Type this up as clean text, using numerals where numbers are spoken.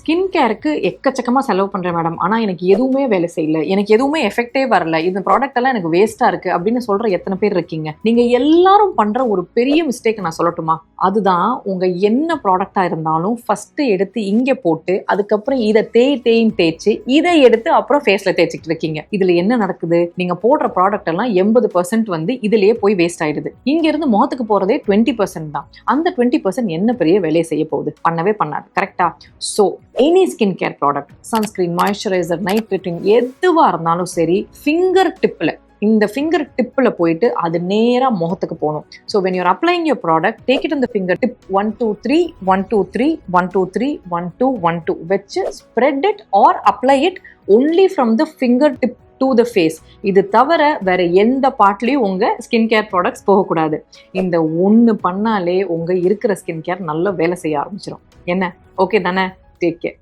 Skin கேருக்கு எக்கச்சக்கமாக செலவு பண்ணுறேன் மேடம், ஆனால் எனக்கு எதுவுமே வேலை செய்யல, எனக்கு எதுவுமே எஃபெக்டே வரல, இந்த ப்ராடக்ட் எல்லாம் எனக்கு வேஸ்ட்டாக இருக்குது அப்படின்னு சொல்கிற எத்தனை பேர் இருக்கீங்க? நீங்கள் எல்லாரும் பண்ணுற ஒரு பெரிய மிஸ்டேக் நான் சொல்லட்டுமா? அதுதான், உங்கள் என்ன ப்ராடக்டாக இருந்தாலும் ஃபஸ்ட்டு எடுத்து இங்கே போட்டு அதுக்கப்புறம் இதை தேய்ன்னு தேய்ச்சி இதை எடுத்து அப்புறம் ஃபேஸில் தேய்ச்சிட்டு இருக்கீங்க. இதில் என்ன நடக்குது? நீங்கள் போடுற ப்ராடக்ட் எல்லாம் 80% வந்து இதுலேயே போய் வேஸ்ட் ஆயிடுது. இங்கேருந்து முகத்துக்கு போகிறதே 20% தான். அந்த 20% என்ன பெரிய வேலையை செய்ய போகுது? பண்ணவே பண்ணாது. கரெக்டா? So any skin care product, sunscreen, moisturiser, night ரிட்டிங், எதுவாக இருந்தாலும் சரி, ஃபிங்கர் டிப்பில், இந்த ஃபிங்கர் டிப்பில் போயிட்டு அது நேராக முகத்துக்கு போகணும். So when your applying your product, take it in the finger tip 1 2 3 1 2 3 1 2 3 1 2 1 2 வச்சு spread it or apply it only from the finger tip to the face. இது தவிர வேற எந்த பார்ட்லையும் உங்க ஸ்கின் கேர் ப்ராடக்ட்ஸ் போகக்கூடாது. இந்த ஒன்று பண்ணாலே உங்க இருக்கிற ஸ்கின் கேர் நல்லா வேலை செய்ய ஆரம்பிச்சிடும். என்ன? ஓகே தானே? Take care.